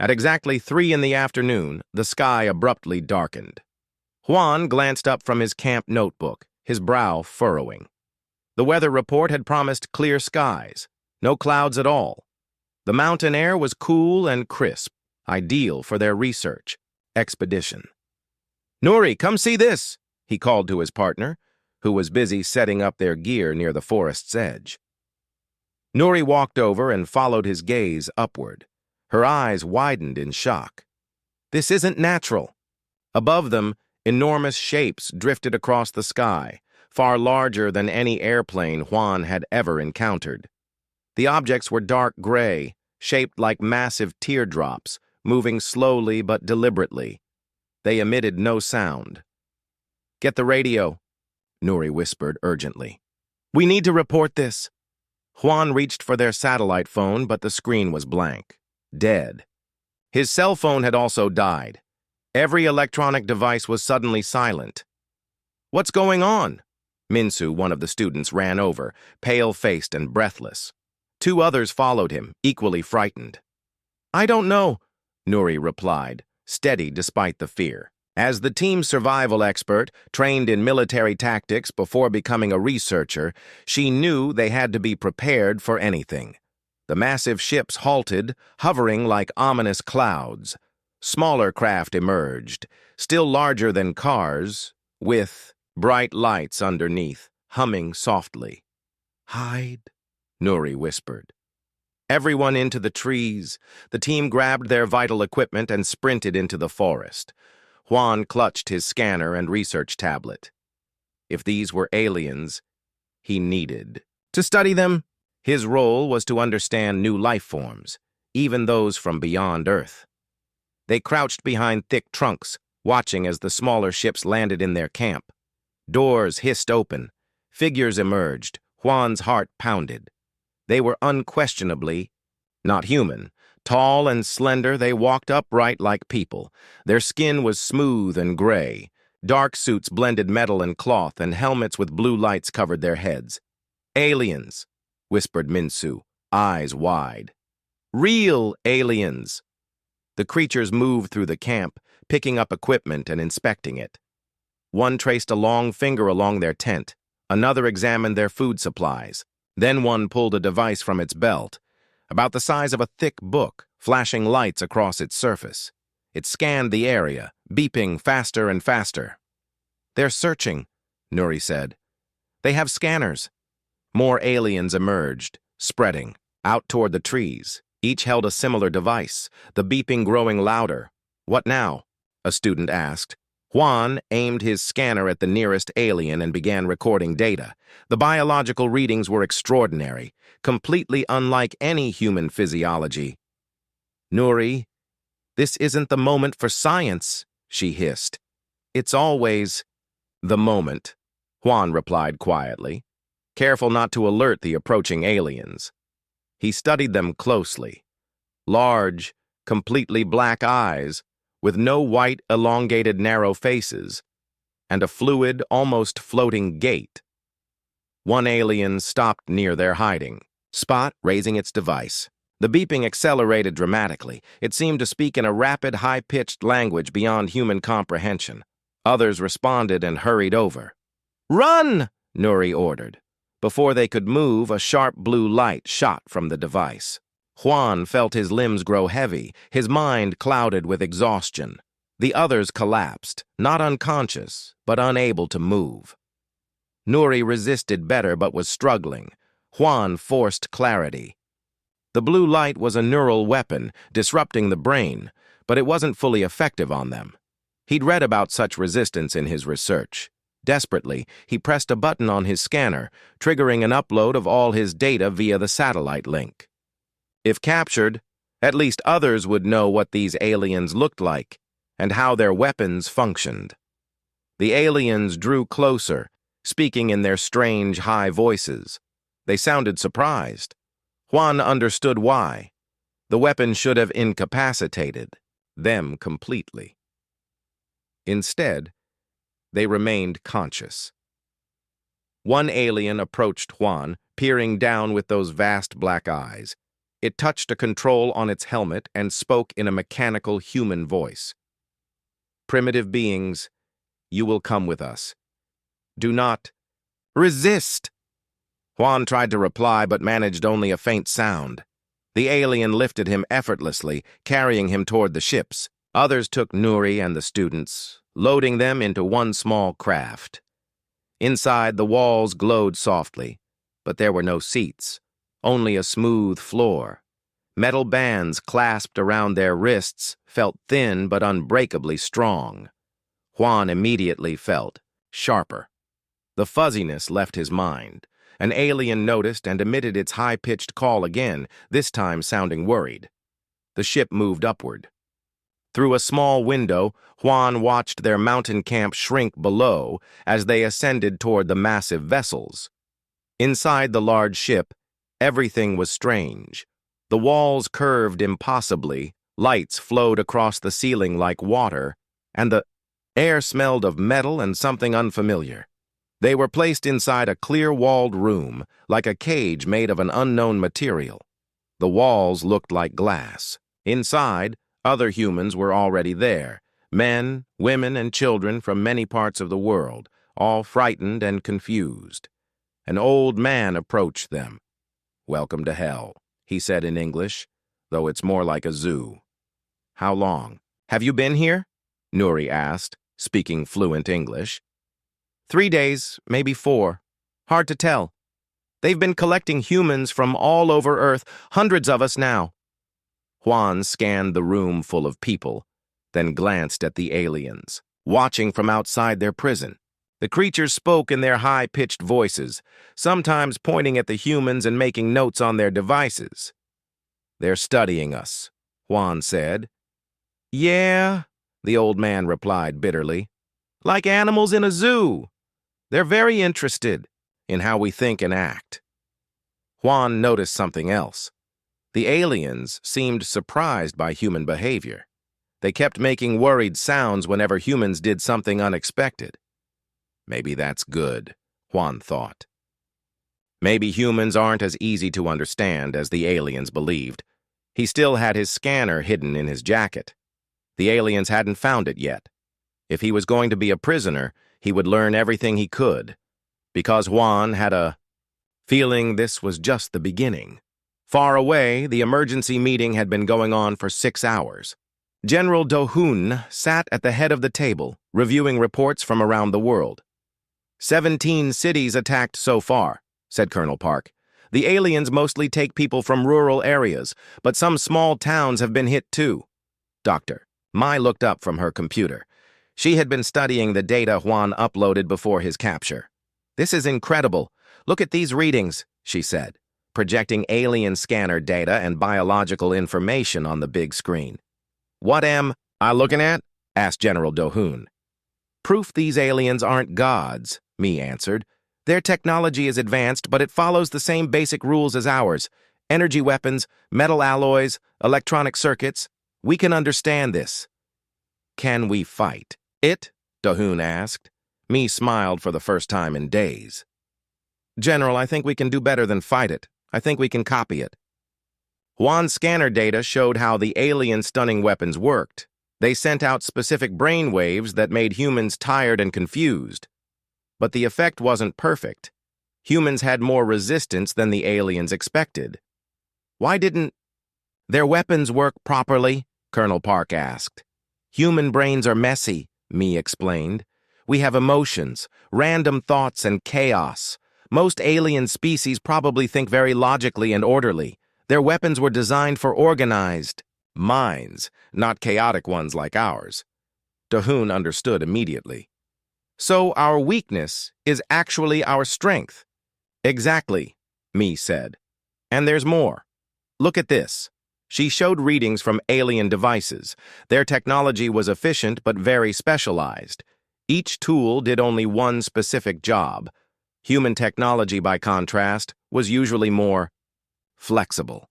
At exactly 3 in the afternoon, the sky abruptly darkened. Juan glanced up from his camp notebook, his brow furrowing. The weather report had promised clear skies, no clouds at all. The mountain air was cool and crisp, ideal for their research expedition. "Nouri, come see this," he called to his partner, who was busy setting up their gear near the forest's edge. Nouri walked over and followed his gaze upward. Her eyes widened in shock. This isn't natural. Above them, enormous shapes drifted across the sky, far larger than any airplane Juan had ever encountered. The objects were dark gray, shaped like massive teardrops, moving slowly but deliberately. They emitted no sound. "Get the radio," Nouri whispered urgently. "We need to report this." Juan reached for their satellite phone, but the screen was blank. Dead. His cell phone had also died. Every electronic device was suddenly silent. "What's going on?" Minsu, one of the students, ran over, pale-faced and breathless. 2 others followed him, equally frightened. "I don't know," Nouri replied, steady despite the fear. As the team's survival expert, trained in military tactics before becoming a researcher, she knew they had to be prepared for anything. The massive ships halted, hovering like ominous clouds. Smaller craft emerged, still larger than cars, with bright lights underneath, humming softly. "Hide," Nouri whispered. Everyone into the trees. The team grabbed their vital equipment and sprinted into the forest. Juan clutched his scanner and research tablet. If these were aliens, he needed to study them. His role was to understand new life forms, even those from beyond Earth. They crouched behind thick trunks, watching as the smaller ships landed in their camp. Doors hissed open. Figures emerged. Juan's heart pounded. They were unquestionably not human. Tall and slender, they walked upright like people. Their skin was smooth and gray. Dark suits blended metal and cloth, and helmets with blue lights covered their heads. "Aliens," whispered Minsu, eyes wide. "Real aliens." The creatures moved through the camp, picking up equipment and inspecting it. One traced a long finger along their tent. Another examined their food supplies. Then one pulled a device from its belt, about the size of a thick book, flashing lights across its surface. It scanned the area, beeping faster and faster. "They're searching," Nouri said. "They have scanners." More aliens emerged, spreading, out toward the trees. Each held a similar device, the beeping growing louder. "What now?" a student asked. Juan aimed his scanner at the nearest alien and began recording data. The biological readings were extraordinary, completely unlike any human physiology. "Nouri, this isn't the moment for science," she hissed. "It's always the moment," Juan replied quietly, careful not to alert the approaching aliens. He studied them closely. Large, completely black eyes, with no white, elongated, narrow faces, and a fluid, almost floating gait. One alien stopped near their hiding spot, raising its device. The beeping accelerated dramatically. It seemed to speak in a rapid, high-pitched language beyond human comprehension. Others responded and hurried over. "Run!" Nouri ordered. Before they could move, a sharp blue light shot from the device. Juan felt his limbs grow heavy, his mind clouded with exhaustion. The others collapsed, not unconscious, but unable to move. Nouri resisted better but was struggling. Juan forced clarity. The blue light was a neural weapon, disrupting the brain, but it wasn't fully effective on them. He'd read about such resistance in his research. Desperately, he pressed a button on his scanner, triggering an upload of all his data via the satellite link. If captured, at least others would know what these aliens looked like and how their weapons functioned. The aliens drew closer, speaking in their strange, high voices. They sounded surprised. Juan understood why. The weapon should have incapacitated them completely. Instead, they remained conscious. One alien approached Juan, peering down with those vast black eyes. It touched a control on its helmet and spoke in a mechanical human voice. "Primitive beings, you will come with us. Do not resist." Juan tried to reply but managed only a faint sound. The alien lifted him effortlessly, carrying him toward the ships. Others took Nuri and the students, loading them into one small craft. Inside, the walls glowed softly, but there were no seats, only a smooth floor. Metal bands clasped around their wrists felt thin but unbreakably strong. Juan immediately felt sharper. The fuzziness left his mind. An alien noticed and emitted its high-pitched call again, this time sounding worried. The ship moved upward. Through a small window, Juan watched their mountain camp shrink below as they ascended toward the massive vessels. Inside the large ship, everything was strange. The walls curved impossibly, lights flowed across the ceiling like water, and the air smelled of metal and something unfamiliar. They were placed inside a clear-walled room, like a cage made of an unknown material. The walls looked like glass. Inside, other humans were already there, men, women, and children from many parts of the world, all frightened and confused. An old man approached them. "Welcome to hell," he said in English, though it's more like a zoo. "How long have you been here?" Nuri asked, speaking fluent English. 3 days, maybe 4. Hard to tell. They've been collecting humans from all over Earth, hundreds of us now. Juan scanned the room full of people, then glanced at the aliens, watching from outside their prison. The creatures spoke in their high-pitched voices, sometimes pointing at the humans and making notes on their devices. "They're studying us," Juan said. "Yeah," the old man replied bitterly. "Like animals in a zoo. They're very interested in how we think and act." Juan noticed something else. The aliens seemed surprised by human behavior. They kept making worried sounds whenever humans did something unexpected. Maybe that's good, Juan thought. Maybe humans aren't as easy to understand as the aliens believed. He still had his scanner hidden in his jacket. The aliens hadn't found it yet. If he was going to be a prisoner, he would learn everything he could, because Juan had a feeling this was just the beginning. Far away, the emergency meeting had been going on for 6 hours. General Dohun sat at the head of the table, reviewing reports from around the world. 17 cities attacked so far, said Colonel Park. The aliens mostly take people from rural areas, but some small towns have been hit too. Dr. Mai looked up from her computer. She had been studying the data Juan uploaded before his capture. "This is incredible. Look at these readings," she said, projecting alien scanner data and biological information on the big screen. "What am I looking at?" asked General Dohun. "Proof these aliens aren't gods," Mee answered. "Their technology is advanced, but it follows the same basic rules as ours. Energy weapons, metal alloys, electronic circuits. We can understand this." "Can we fight it?" Dohun asked. Mee smiled for the first time in days. "General, I think we can do better than fight it. I think we can copy it." Juan's scanner data showed how the alien stunning weapons worked. They sent out specific brain waves that made humans tired and confused. But the effect wasn't perfect. Humans had more resistance than the aliens expected. "Why didn't their weapons work properly?" Colonel Park asked. "Human brains are messy," Mee explained. "We have emotions, random thoughts, and chaos. Most alien species probably think very logically and orderly. Their weapons were designed for organized minds, not chaotic ones like ours." Dohun understood immediately. "So our weakness is actually our strength." "Exactly," Mee said. "And there's more. Look at this." She showed readings from alien devices. Their technology was efficient but very specialized. Each tool did only one specific job. Human technology, by contrast, was usually more flexible.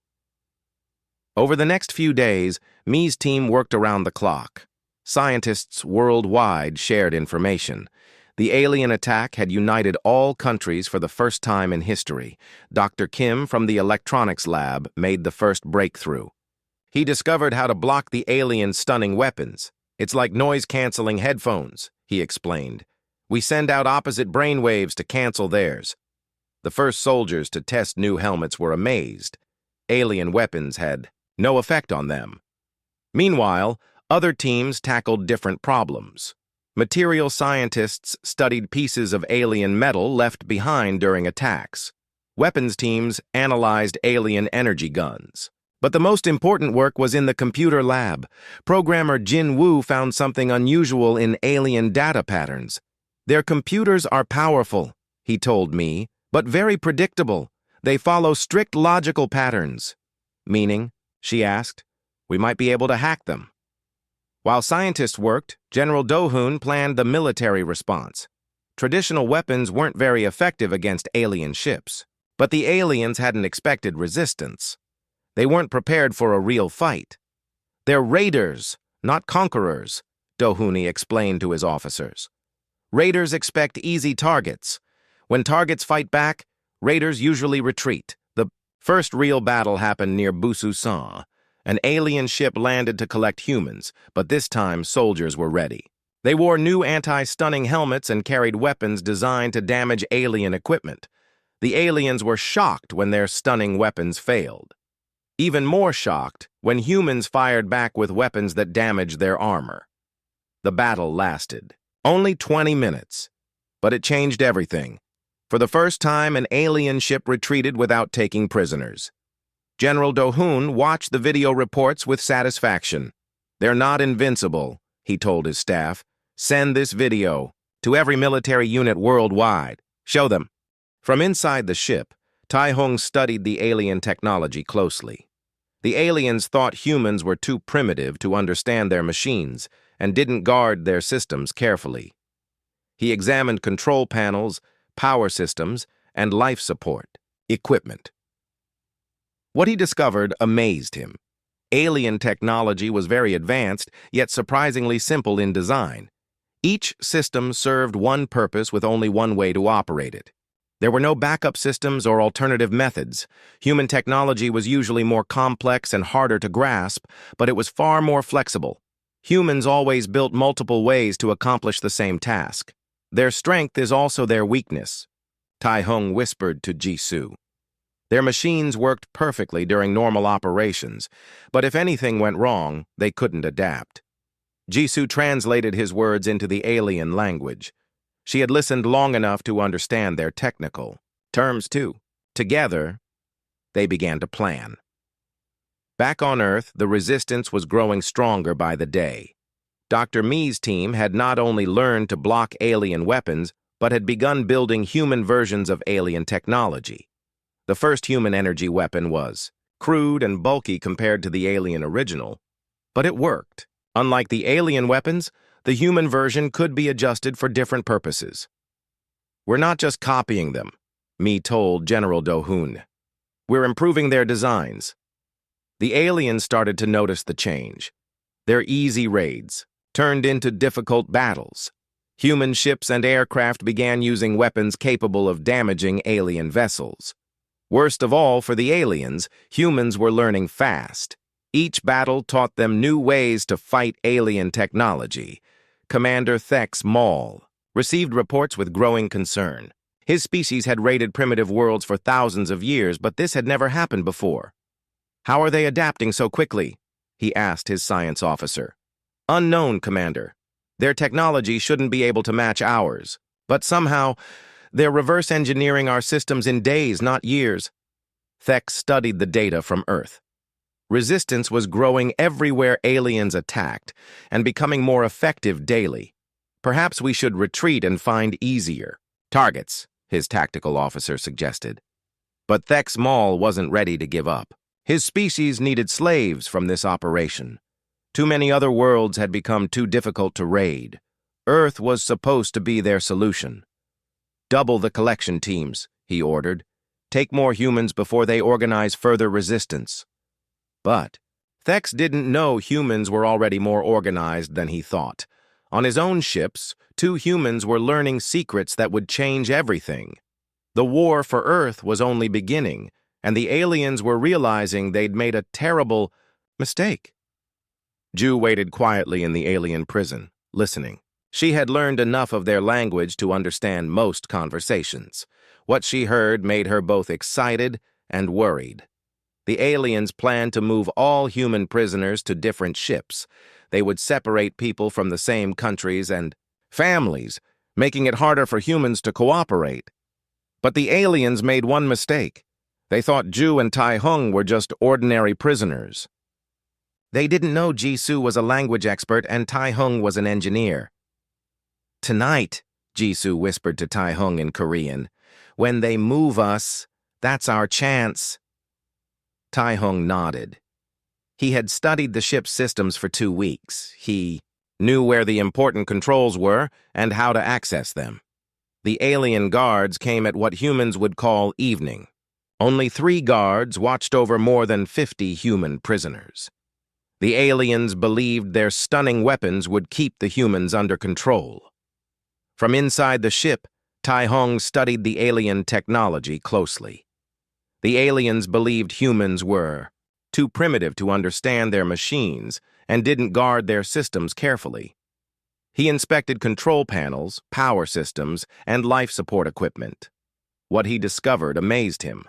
Over the next few days, Mee's team worked around the clock. Scientists worldwide shared information. The alien attack had united all countries for the first time in history. Dr. Kim from the electronics lab made the first breakthrough. He discovered how to block the aliens' stunning weapons. It's like noise-canceling headphones, he explained. We send out opposite brainwaves to cancel theirs. The first soldiers to test new helmets were amazed. Alien weapons had no effect on them. Meanwhile, other teams tackled different problems. Material scientists studied pieces of alien metal left behind during attacks. Weapons teams analyzed alien energy guns. But the most important work was in the computer lab. Programmer Jin Woo found something unusual in alien data patterns. Their computers are powerful, he told me, but very predictable. They follow strict logical patterns. Meaning, she asked, we might be able to hack them. While scientists worked, General Do-hoon planned the military response. Traditional weapons weren't very effective against alien ships, but the aliens hadn't expected resistance. They weren't prepared for a real fight. They're raiders, not conquerors, Do-hoon explained to his officers. Raiders expect easy targets. When targets fight back, raiders usually retreat. The first real battle happened near Busan. An alien ship landed to collect humans, but this time soldiers were ready. They wore new anti-stunning helmets and carried weapons designed to damage alien equipment. The aliens were shocked when their stunning weapons failed. Even more shocked when humans fired back with weapons that damaged their armor. The battle lasted only 20 minutes, but it changed everything. For the first time, an alien ship retreated without taking prisoners. General Do-hoon watched the video reports with satisfaction. They're not invincible, he told his staff. Send this video to every military unit worldwide. Show them. From inside the ship, Tai-hung studied the alien technology closely. The aliens thought humans were too primitive to understand their machines and didn't guard their systems carefully. He examined control panels, power systems, and life support equipment. What he discovered amazed him. Alien technology was very advanced, yet surprisingly simple in design. Each system served one purpose with only one way to operate it. There were no backup systems or alternative methods. Human technology was usually more complex and harder to grasp, but it was far more flexible. Humans always built multiple ways to accomplish the same task. Their strength is also their weakness, Tai-hung whispered to Jisoo. Their machines worked perfectly during normal operations, but if anything went wrong, they couldn't adapt. Jisoo translated his words into the alien language. She had listened long enough to understand their technical terms, too. Together, they began to plan. Back on Earth, the resistance was growing stronger by the day. Dr. Mi's team had not only learned to block alien weapons, but had begun building human versions of alien technology. The first human energy weapon was crude and bulky compared to the alien original, but it worked. Unlike the alien weapons, the human version could be adjusted for different purposes. We're not just copying them, Mi told General Do-hoon. We're improving their designs. The aliens started to notice the change. Their easy raids turned into difficult battles. Human ships and aircraft began using weapons capable of damaging alien vessels. Worst of all for the aliens, humans were learning fast. Each battle taught them new ways to fight alien technology. Commander Thex Maul received reports with growing concern. His species had raided primitive worlds for thousands of years, but this had never happened before. How are they adapting so quickly? He asked his science officer. Unknown, Commander. Their technology shouldn't be able to match ours, but somehow they're reverse engineering our systems in days, not years. Thex studied the data from Earth. Resistance was growing everywhere aliens attacked and becoming more effective daily. Perhaps we should retreat and find easier targets, his tactical officer suggested. But Thex Maul wasn't ready to give up. His species needed slaves from this operation. Too many other worlds had become too difficult to raid. Earth was supposed to be their solution. Double the collection teams, he ordered. Take more humans before they organize further resistance. But Thex didn't know humans were already more organized than he thought. On his own ships, two humans were learning secrets that would change everything. The war for Earth was only beginning, and the aliens were realizing they'd made a terrible mistake. Ju waited quietly in the alien prison, listening. She had learned enough of their language to understand most conversations. What she heard made her both excited and worried. The aliens planned to move all human prisoners to different ships. They would separate people from the same countries and families, making it harder for humans to cooperate. But the aliens made one mistake. They thought Ju and Tai Hung were just ordinary prisoners. They didn't know Jisoo was a language expert and Tai Hung was an engineer. "Tonight," Jisoo whispered to Tai Hung in Korean, "when they move us, that's our chance." Tai Hung nodded. He had studied the ship's systems for 2 weeks. He knew where the important controls were and how to access them. The alien guards came at what humans would call evening. Only 3 guards watched over more than 50 human prisoners. The aliens believed their stunning weapons would keep the humans under control. From inside the ship, Tai Hung studied the alien technology closely. The aliens believed humans were too primitive to understand their machines and didn't guard their systems carefully. He inspected control panels, power systems, and life support equipment. What he discovered amazed him.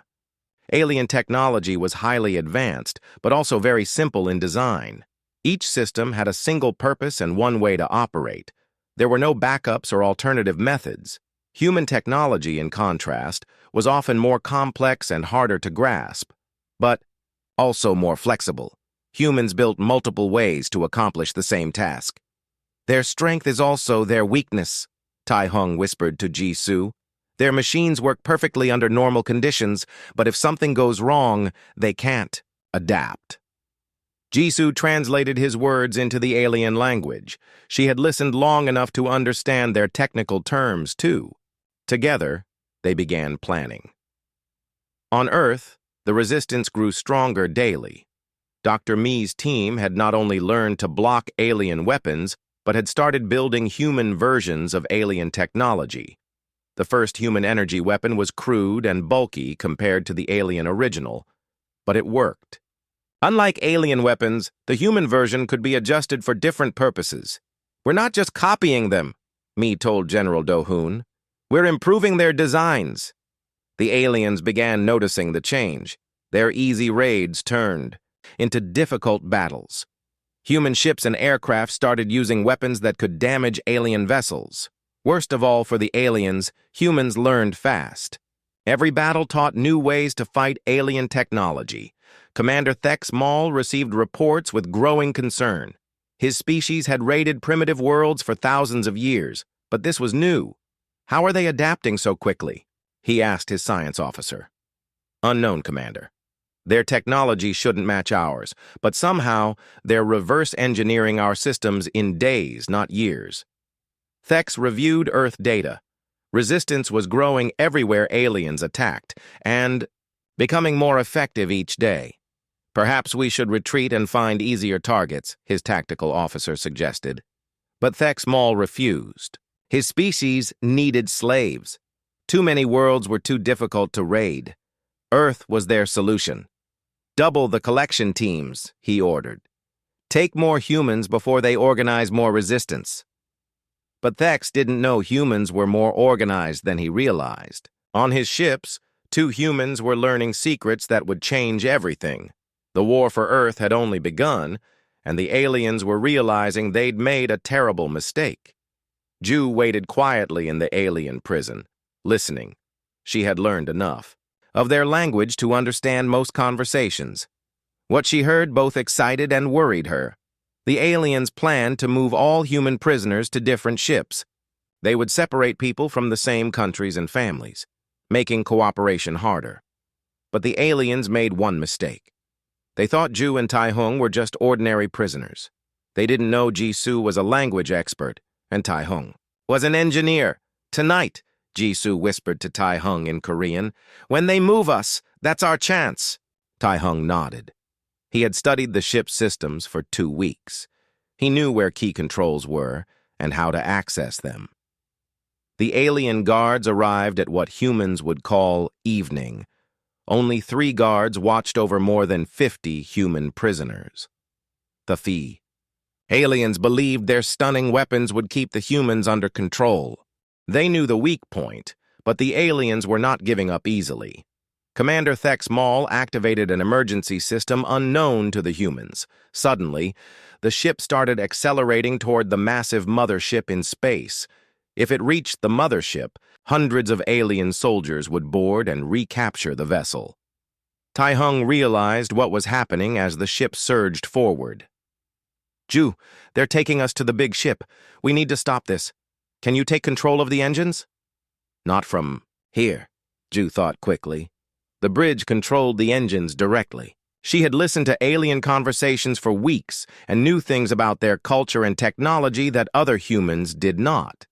Alien technology was highly advanced, but also very simple in design. Each system had a single purpose and one way to operate. There were no backups or alternative methods. Human technology, in contrast, was often more complex and harder to grasp, but also more flexible. Humans built multiple ways to accomplish the same task. "Their strength is also their weakness," Tai Hung whispered to Jisoo. "Their machines work perfectly under normal conditions, but if something goes wrong, they can't adapt." Jisoo translated his words into the alien language. She had listened long enough to understand their technical terms, too. Together, they began planning. On Earth, the resistance grew stronger daily. Dr. Mi's team had not only learned to block alien weapons, but had started building human versions of alien technology. The first human energy weapon was crude and bulky compared to the alien original, but it worked. Unlike alien weapons, the human version could be adjusted for different purposes. "We're not just copying them," Mi told General Do-hoon. "We're improving their designs." The aliens began noticing the change. Their easy raids turned into difficult battles. Human ships and aircraft started using weapons that could damage alien vessels. Worst of all for the aliens, humans learned fast. Every battle taught new ways to fight alien technology. Commander Thex Maul received reports with growing concern. His species had raided primitive worlds for thousands of years, but this was new. "How are they adapting so quickly?" he asked his science officer. "Unknown, Commander. Their technology shouldn't match ours, but somehow they're reverse engineering our systems in days, not years." Thex reviewed Earth data. Resistance was growing everywhere aliens attacked, and becoming more effective each day. "Perhaps we should retreat and find easier targets," his tactical officer suggested. But Thex Maul refused. His species needed slaves. Too many worlds were too difficult to raid. Earth was their solution. "Double the collection teams," he ordered. "Take more humans before they organize more resistance." But Thex didn't know humans were more organized than he realized. On his ships, 2 humans were learning secrets that would change everything. The war for Earth had only begun, and the aliens were realizing they'd made a terrible mistake. Ju waited quietly in the alien prison, listening. She had learned enough of their language to understand most conversations. What she heard both excited and worried her. The aliens planned to move all human prisoners to different ships. They would separate people from the same countries and families, making cooperation harder. But the aliens made one mistake. They thought Ju and Tai Hung were just ordinary prisoners. They didn't know Jisoo was a language expert, and Tai Hung was an engineer. "Tonight," Jisoo whispered to Tai Hung in Korean, "when they move us, that's our chance." Tai Hung nodded. He had studied the ship's systems for 2 weeks. He knew where key controls were, and how to access them. The alien guards arrived at what humans would call evening. Only 3 guards watched over more than 50 human prisoners. The fee. Aliens believed their stunning weapons would keep the humans under control. They knew the weak point, but the aliens were not giving up easily. Commander Thex Maul activated an emergency system unknown to the humans. Suddenly, the ship started accelerating toward the massive mothership in space. If it reached the mothership, hundreds of alien soldiers would board and recapture the vessel. Tai Hung realized what was happening as the ship surged forward. "Ju, they're taking us to the big ship. We need to stop this. Can you take control of the engines?" "Not from here," Ju thought quickly. The bridge controlled the engines directly. She had listened to alien conversations for weeks and knew things about their culture and technology that other humans did not.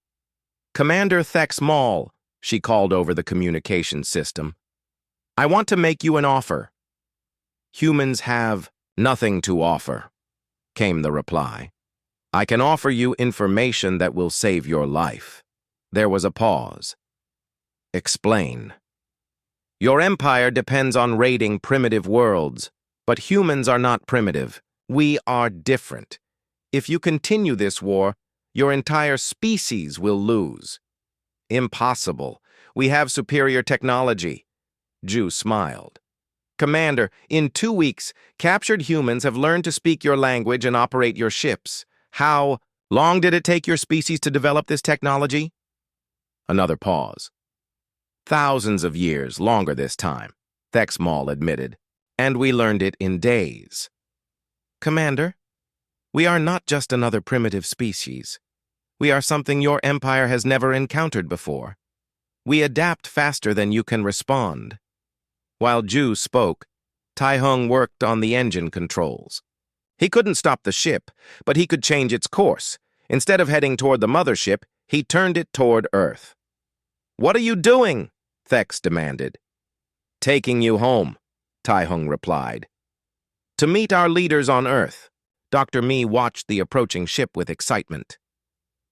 "Commander Thex Maul," she called over the communication system. "I want to make you an offer." "Humans have nothing to offer," came the reply. "I can offer you information that will save your life." There was a pause. "Explain." "Your empire depends on raiding primitive worlds, but humans are not primitive. We are different. If you continue this war, your entire species will lose." "Impossible. We have superior technology." Ju smiled. "Commander, in 2 weeks, captured humans have learned to speak your language and operate your ships. How long did it take your species to develop this technology?" Another pause. "Thousands of years, longer this time," Thex Maul admitted. "And we learned it in days." "Commander, we are not just another primitive species. We are something your empire has never encountered before. We adapt faster than you can respond." While Ju spoke, Tai Hung worked on the engine controls. He couldn't stop the ship, but he could change its course. Instead of heading toward the mothership, he turned it toward Earth. "What are you doing?" Thex demanded. "Taking you home," Tai Hung replied. "To meet our leaders on Earth." Dr. Mi watched the approaching ship with excitement.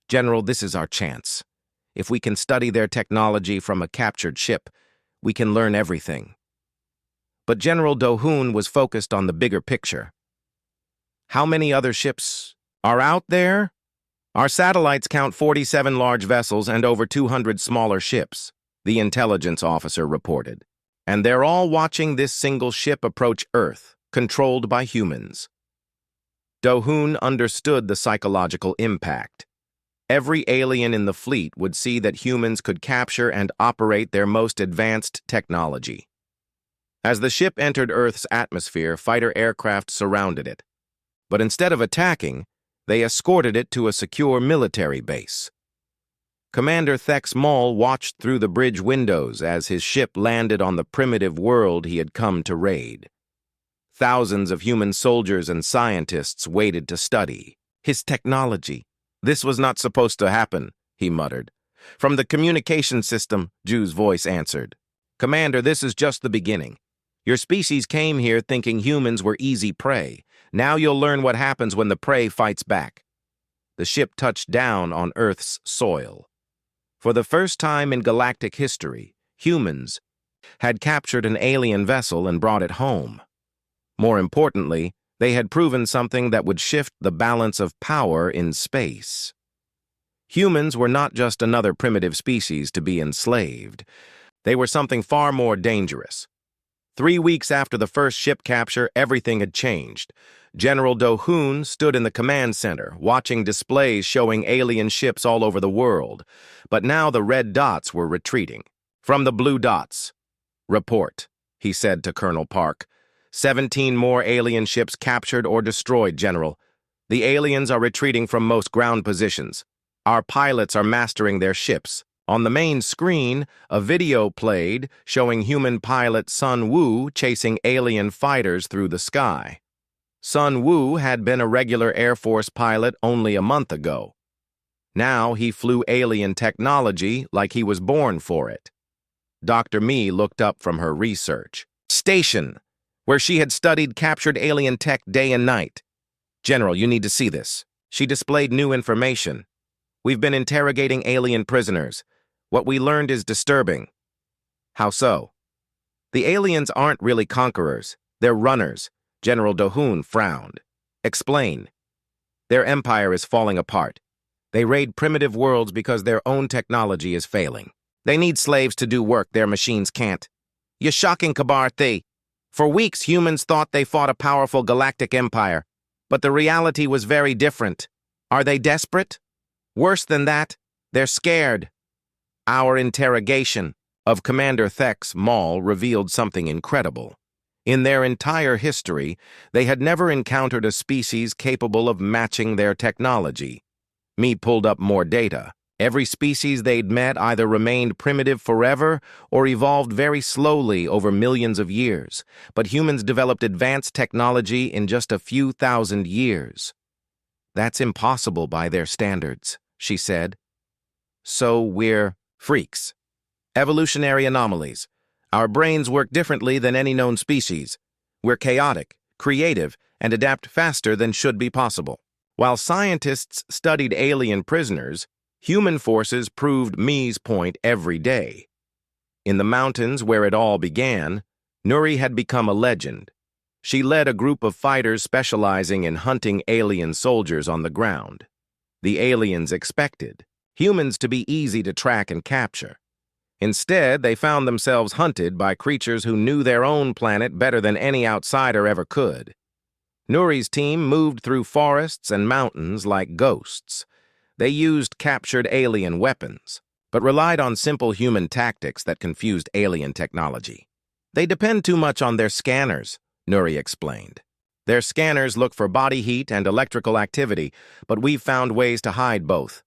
"General, this is our chance. If we can study their technology from a captured ship, we can learn everything." But General Do-hoon was focused on the bigger picture. "How many other ships are out there?" "Our satellites count 47 large vessels and over 200 smaller ships," the intelligence officer reported. "And they're all watching this single ship approach Earth, controlled by humans." Do-hoon understood the psychological impact. Every alien in the fleet would see that humans could capture and operate their most advanced technology. As the ship entered Earth's atmosphere, fighter aircraft surrounded it. But instead of attacking, they escorted it to a secure military base. Commander Thex Maul watched through the bridge windows as his ship landed on the primitive world he had come to raid. Thousands of human soldiers and scientists waited to study his technology. "This was not supposed to happen," he muttered. "From the communication system," Ju's voice answered. "Commander, this is just the beginning. Your species came here thinking humans were easy prey. Now you'll learn what happens when the prey fights back." The ship touched down on Earth's soil. For the first time in galactic history, humans had captured an alien vessel and brought it home. More importantly, they had proven something that would shift the balance of power in space. Humans were not just another primitive species to be enslaved. They were something far more dangerous. 3 weeks after the first ship capture, everything had changed. General Do-hoon stood in the command center, watching displays showing alien ships all over the world. But now the red dots were retreating. "From the blue dots. Report," he said to Colonel Park. 17 more alien ships captured or destroyed, General. The aliens are retreating from most ground positions. Our pilots are mastering their ships. On the main screen, a video played showing human pilot Sun Woo chasing alien fighters through the sky. Sun Woo had been a regular Air Force pilot only a month ago. Now he flew alien technology like he was born for it. Dr. Mi looked up from her research station, where she had studied captured alien tech day and night. "General, you need to see this." She displayed new information. We've been interrogating alien prisoners. What we learned is disturbing. How so? The aliens aren't really conquerors. They're runners. General Dohoon frowned. Explain. Their empire is falling apart. They raid primitive worlds because their own technology is failing. They need slaves to do work their machines can't. You're shocking, Kabarthi. For weeks, humans thought they fought a powerful galactic empire, but the reality was very different. Are they desperate? Worse than that, they're scared. Our interrogation of Commander Thex Maul revealed something incredible. In their entire history, they had never encountered a species capable of matching their technology. Me pulled up more data. Every species they'd met either remained primitive forever or evolved very slowly over millions of years, but humans developed advanced technology in just a few thousand years. That's impossible by their standards, she said. So we're freaks. Evolutionary anomalies. Our brains work differently than any known species. We're chaotic, creative, and adapt faster than should be possible. While scientists studied alien prisoners, human forces proved Me's point every day. In the mountains where it all began, Nuri had become a legend. She led a group of fighters specializing in hunting alien soldiers on the ground. The aliens expected humans to be easy to track and capture. Instead, they found themselves hunted by creatures who knew their own planet better than any outsider ever could. Nuri's team moved through forests and mountains like ghosts. They used captured alien weapons, but relied on simple human tactics that confused alien technology. They depend too much on their scanners, Nuri explained. Their scanners look for body heat and electrical activity, but we've found ways to hide both.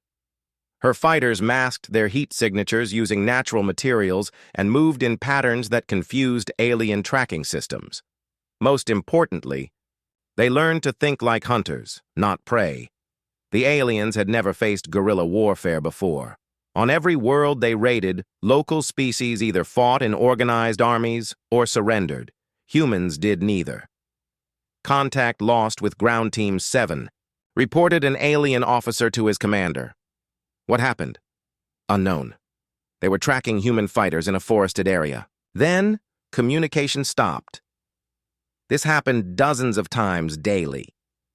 Her fighters masked their heat signatures using natural materials and moved in patterns that confused alien tracking systems. Most importantly, they learned to think like hunters, not prey. The aliens had never faced guerrilla warfare before. On every world they raided, local species either fought in organized armies or surrendered. Humans did neither. Contact lost with Ground Team 7, reported an alien officer to his commander. What happened? Unknown. They were tracking human fighters in a forested area. Then, communication stopped. This happened dozens of times daily.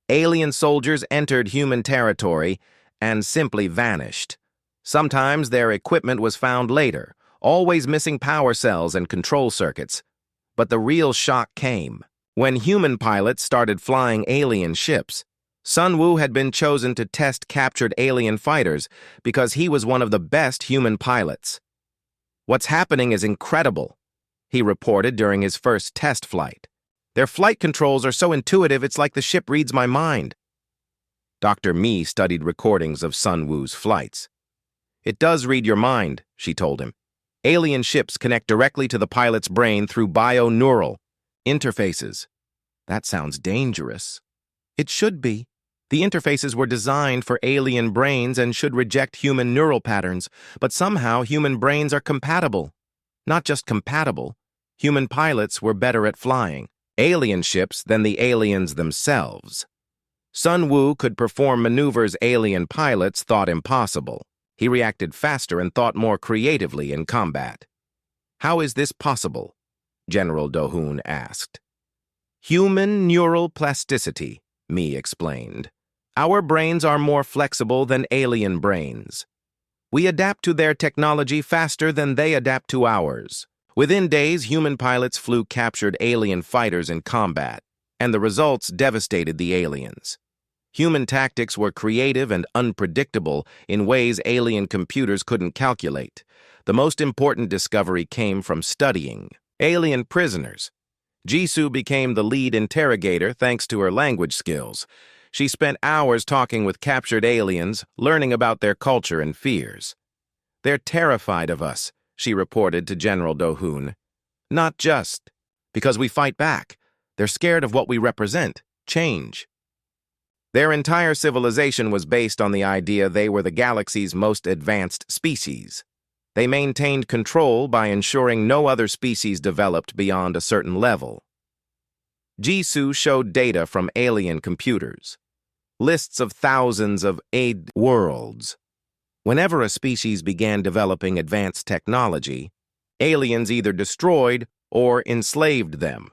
Alien soldiers entered human territory and simply vanished. Sometimes their equipment was found later, always missing power cells and control circuits. But the real shock came when human pilots started flying alien ships. Sun Wu had been chosen to test captured alien fighters because he was one of the best human pilots. "What's happening is incredible," he reported during his first test flight. "Their flight controls are so intuitive it's like the ship reads my mind." Dr. Mi studied recordings of Sun Wu's flights. "It does read your mind," she told him. "Alien ships connect directly to the pilot's brain through bio-neural interfaces." That sounds dangerous. It should be. The interfaces were designed for alien brains and should reject human neural patterns, but somehow human brains are compatible. Not just compatible, human pilots were better at flying alien ships than the aliens themselves. Sun Wu could perform maneuvers alien pilots thought impossible. He reacted faster and thought more creatively in combat. "How is this possible?" General Dohoon asked. "Human neural plasticity," Mi explained. "Our brains are more flexible than alien brains. We adapt to their technology faster than they adapt to ours." Within days, human pilots flew captured alien fighters in combat, and the results devastated the aliens. Human tactics were creative and unpredictable in ways alien computers couldn't calculate. The most important discovery came from studying alien prisoners. Jisoo became the lead interrogator thanks to her language skills. She spent hours talking with captured aliens, learning about their culture and fears. "They're terrified of us," she reported to General Dohoon. "Not just because we fight back. They're scared of what we represent, change." Their entire civilization was based on the idea they were the galaxy's most advanced species. They maintained control by ensuring no other species developed beyond a certain level. Jisoo showed data from alien computers, lists of thousands of worlds, Whenever a species began developing advanced technology, aliens either destroyed or enslaved them.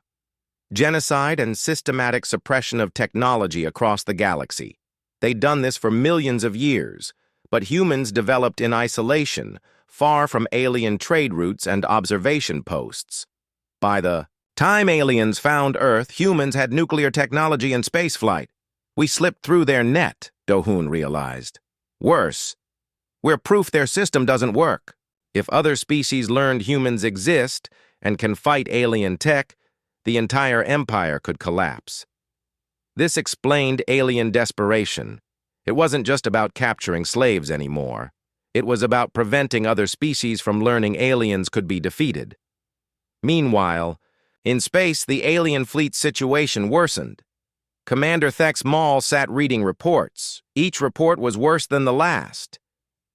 Genocide and systematic suppression of technology across the galaxy. They'd done this for millions of years, but humans developed in isolation, far from alien trade routes and observation posts. By the time aliens found Earth, humans had nuclear technology and spaceflight. We slipped through their net, Do-hoon realized. Worse, we're proof their system doesn't work. If other species learned humans exist and can fight alien tech, the entire empire could collapse. This explained alien desperation. It wasn't just about capturing slaves anymore. It was about preventing other species from learning aliens could be defeated. Meanwhile, in space, the alien fleet's situation worsened. Commander Thex Maul sat reading reports. Each report was worse than the last.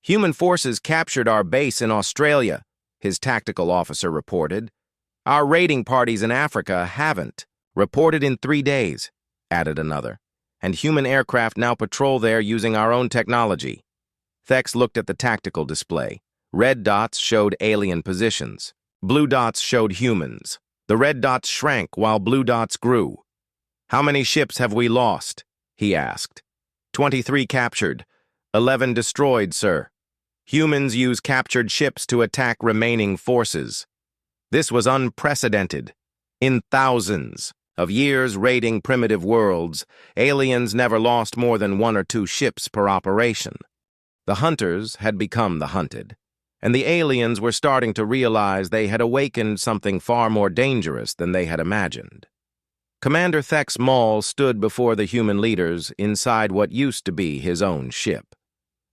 Human forces captured our base in Australia, his tactical officer reported. Our raiding parties in Africa haven't. Reported in 3 days, added another. And human aircraft now patrol there using our own technology. Thex looked at the tactical display. Red dots showed alien positions. Blue dots showed humans. The red dots shrank while blue dots grew. How many ships have we lost? He asked. 23 captured. 11 destroyed, sir. Humans use captured ships to attack remaining forces. This was unprecedented. In thousands of years raiding primitive worlds, aliens never lost more than 1 or 2 ships per operation. The hunters had become the hunted, and the aliens were starting to realize they had awakened something far more dangerous than they had imagined. Commander Thex Maul stood before the human leaders inside what used to be his own ship.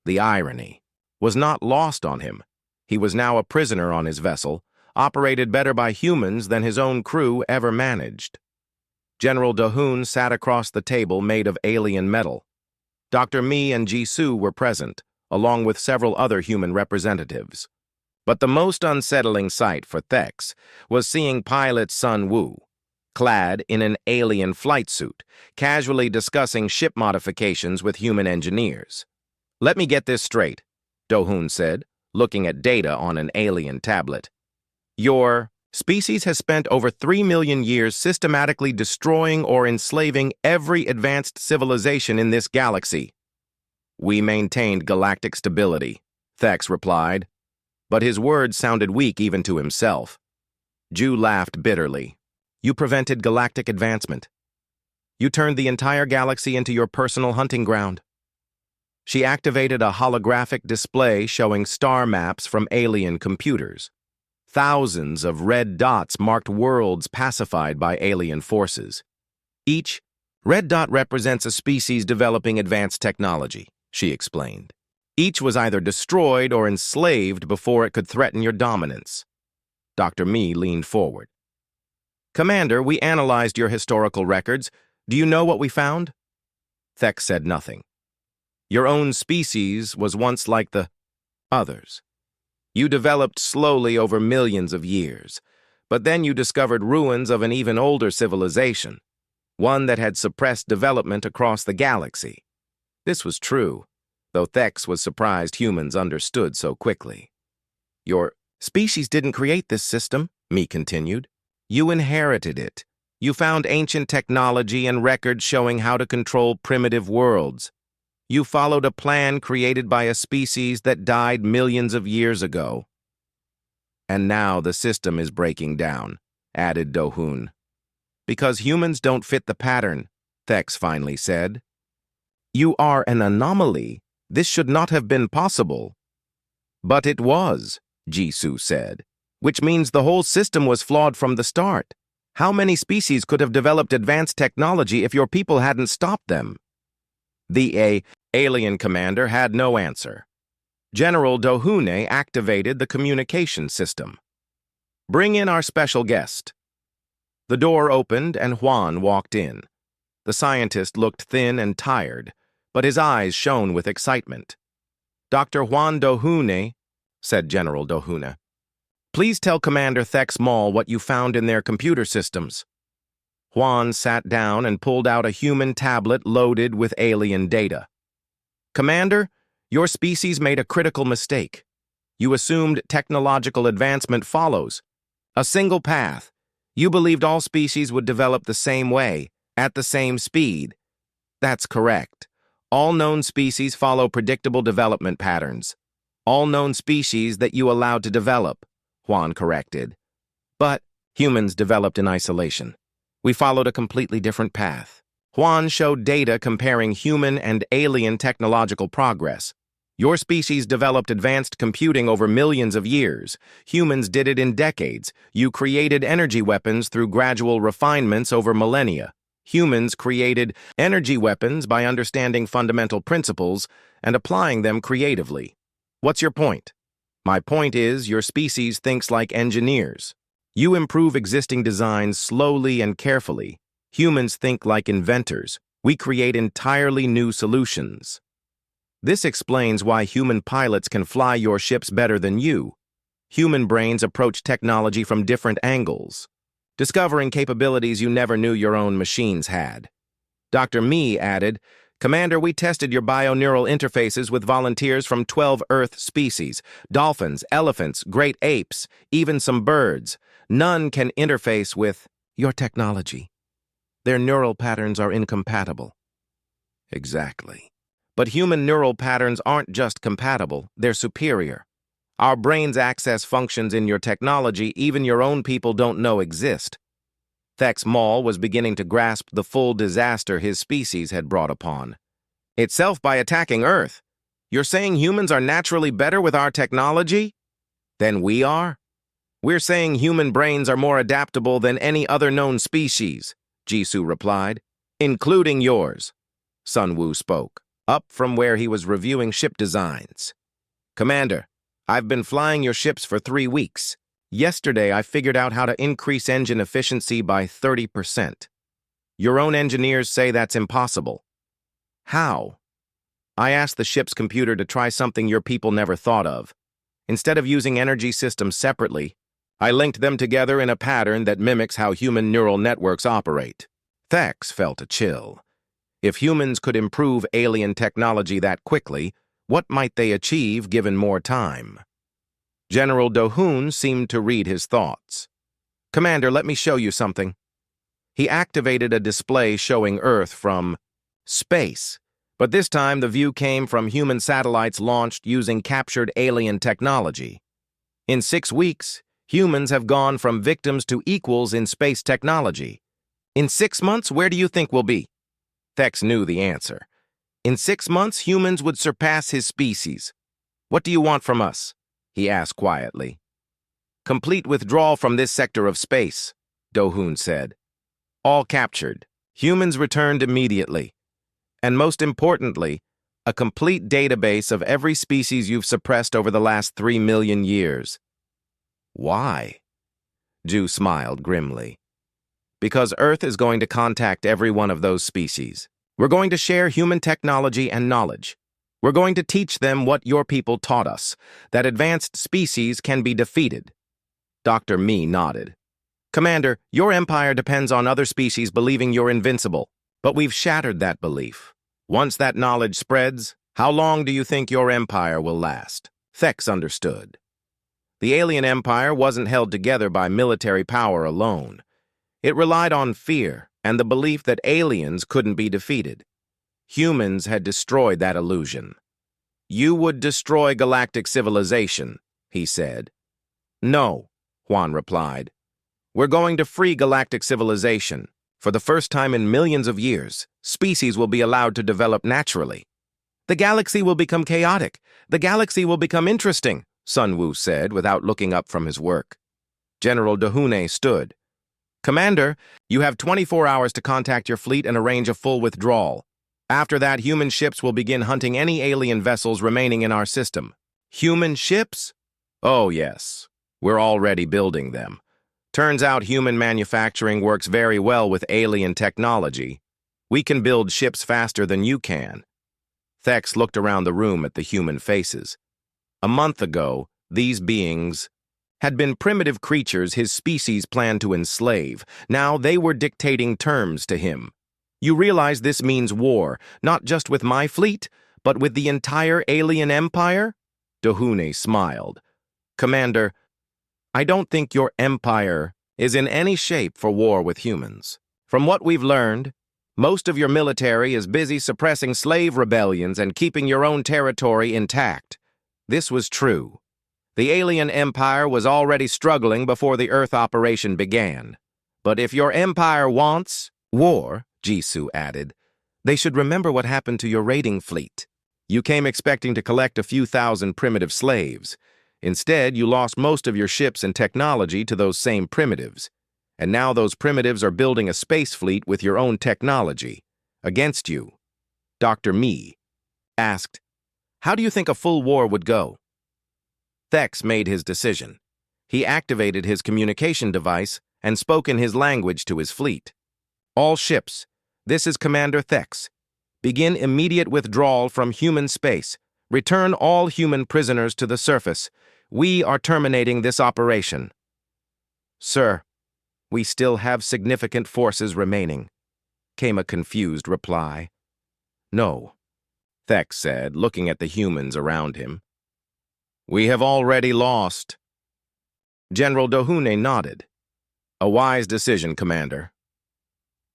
The irony was not lost on him. He was now a prisoner on his vessel, operated better by humans than his own crew ever managed. General Do-hoon sat across the table made of alien metal. Dr. Mi and Jisoo were present, along with several other human representatives. But the most unsettling sight for Thex was seeing pilot Sun Woo, clad in an alien flight suit, casually discussing ship modifications with human engineers. "Let me get this straight," Do-hoon said, looking at data on an alien tablet. "Your species has spent over 3 million years systematically destroying or enslaving every advanced civilization in this galaxy." "We maintained galactic stability," Thex replied, but his words sounded weak even to himself. Ju laughed bitterly. "You prevented galactic advancement. You turned the entire galaxy into your personal hunting ground." She activated a holographic display showing star maps from alien computers. Thousands of red dots marked worlds pacified by alien forces. Each red dot represents a species developing advanced technology, she explained. Each was either destroyed or enslaved before it could threaten your dominance. Dr. Mi leaned forward. "Commander, we analyzed your historical records. Do you know what we found?" Thex said nothing. "Your own species was once like the others. You developed slowly over millions of years, but then you discovered ruins of an even older civilization, one that had suppressed development across the galaxy." This was true, though Thex was surprised humans understood so quickly. "Your species didn't create this system," Mi continued. "You inherited it. You found ancient technology and records showing how to control primitive worlds. You followed a plan created by a species that died millions of years ago. And now the system is breaking down," added Do-hoon. "Because humans don't fit the pattern," Thex finally said. "You are an anomaly. This should not have been possible." "But it was," Jisoo said, "which means the whole system was flawed from the start. How many species could have developed advanced technology if your people hadn't stopped them?" The alien commander had no answer. General Do-hoon activated the communication system. "Bring in our special guest." The door opened and Juan walked in. The scientist looked thin and tired, but his eyes shone with excitement. "Dr. Juan Do-hoon," said General Do-hoon, "please tell Commander Thex Maul what you found in their computer systems." Juan sat down and pulled out a human tablet loaded with alien data. "Commander, Your species made a critical mistake. You assumed technological advancement follows a single path. You believed all species would develop the same way, at the same speed. That's correct. All known species follow predictable development patterns. All known species that you allowed to develop, Juan corrected. But humans developed in isolation. We followed a completely different path. Juan showed data comparing human and alien technological progress. Your species developed advanced computing over millions of years. Humans did it in decades. You created energy weapons through gradual refinements over millennia. Humans created energy weapons by understanding fundamental principles and applying them creatively. What's your point? My point is, your species thinks like engineers. You improve existing designs slowly and carefully. Humans think like inventors. We create entirely new solutions. This explains why human pilots can fly your ships better than you. Human brains approach technology from different angles, discovering capabilities you never knew your own machines had. Dr. Me added, Commander, we tested your bioneural interfaces with volunteers from 12 Earth species, dolphins, elephants, great apes, even some birds. None can interface with your technology. Their neural patterns are incompatible. Exactly. But human neural patterns aren't just compatible, they're superior. Our brains access functions in your technology even your own people don't know exist. Thex Maul was beginning to grasp the full disaster his species had brought upon. Itself by attacking Earth. You're saying humans are naturally better with our technology than we are? We're saying human brains are more adaptable than any other known species, Jisoo replied, including yours. Sun Wu spoke, up from where he was reviewing ship designs. Commander, I've been flying your ships for 3 weeks. Yesterday, I figured out how to increase engine efficiency by 30%. Your own engineers say that's impossible. How? I asked the ship's computer to try something your people never thought of. Instead of using energy systems separately, I linked them together in a pattern that mimics how human neural networks operate. Thex felt a chill. If humans could improve alien technology that quickly, what might they achieve given more time? General Do-hoon seemed to read his thoughts. Commander, let me show you something. He activated a display showing Earth from space, but this time the view came from human satellites launched using captured alien technology. In 6 weeks, humans have gone from victims to equals in space technology. In 6 months, where do you think we'll be? Thex knew the answer. In 6 months, humans would surpass his species. What do you want from us? He asked quietly. Complete withdrawal from this sector of space, Do-hoon said. All captured. Humans returned immediately. And most importantly, a complete database of every species you've suppressed over the last 3 million years. Why? Ju smiled grimly. Because Earth is going to contact every one of those species. We're going to share human technology and knowledge. We're going to teach them what your people taught us, that advanced species can be defeated. Dr. Me nodded. Commander, your empire depends on other species believing you're invincible, but we've shattered that belief. Once that knowledge spreads, how long do you think your empire will last? Thex understood. The alien empire wasn't held together by military power alone. It relied on fear and the belief that aliens couldn't be defeated. Humans had destroyed that illusion. You would destroy galactic civilization, he said. No, Juan replied. We're going to free galactic civilization. For the first time in millions of years, species will be allowed to develop naturally. The galaxy will become chaotic. The galaxy will become interesting, Sun Wu said without looking up from his work. General Do-hoon stood. Commander, you have 24 hours to contact your fleet and arrange a full withdrawal. After that, human ships will begin hunting any alien vessels remaining in our system. Human ships? Oh, yes. We're already building them. Turns out human manufacturing works very well with alien technology. We can build ships faster than you can. Thex looked around the room at the human faces. A month ago, these beings had been primitive creatures his species planned to enslave. Now they were dictating terms to him. You realize this means war, not just with my fleet, But with the entire alien empire? Dohune smiled. Commander, I don't think your empire is in any shape for war with humans. From what we've learned, most of your military is busy suppressing slave rebellions and keeping your own territory intact. This was true. The alien empire was already struggling before the Earth operation began. But if your empire wants war, Jisoo added, they should remember what happened to your raiding fleet. You came expecting to collect a few thousand primitive slaves. Instead, you lost most of your ships and technology to those same primitives. And now those primitives are building a space fleet with your own technology. Against you. Dr. Me asked, how do you think a full war would go? Thex made his decision. He activated his communication device and spoke in his language to his fleet. All ships, this is Commander Thex. Begin immediate withdrawal from human space. Return all human prisoners to the surface. We are terminating this operation. Sir, we still have significant forces remaining, came a confused reply. No, Thex said, looking at the humans around him. We have already lost. General Dohune nodded. A wise decision, Commander.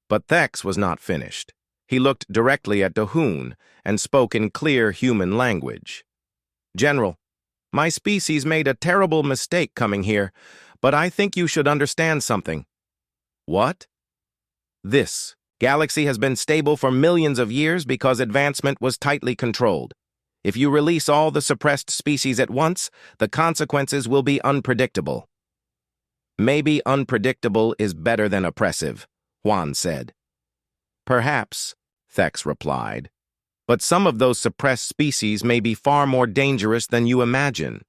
But Thex was not finished. He looked directly at Dohune and spoke in clear human language. General, my species made a terrible mistake coming here, but I think you should understand something. What? This galaxy has been stable for millions of years because advancement was tightly controlled. If you release all the suppressed species at once, the consequences will be unpredictable. Maybe unpredictable is better than oppressive, Juan said. Perhaps, Thex replied. But some of those suppressed species may be far more dangerous than you imagine.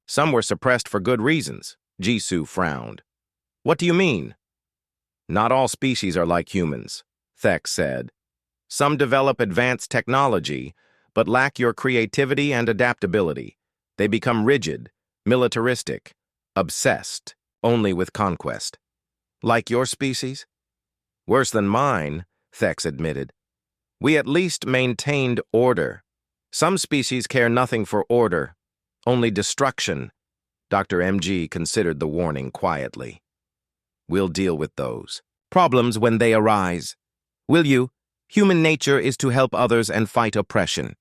Some were suppressed for good reasons, Jisoo frowned. What do you mean? Not all species are like humans, Thex said. Some develop advanced technology, but lack your creativity and adaptability. They become rigid, militaristic, obsessed, only with conquest. Like your species? Worse than mine, Thex admitted. We at least maintained order. Some species care nothing for order, only destruction. Dr. MG considered the warning quietly. We'll deal with those problems when they arise. Will you? Human nature is to help others and fight oppression.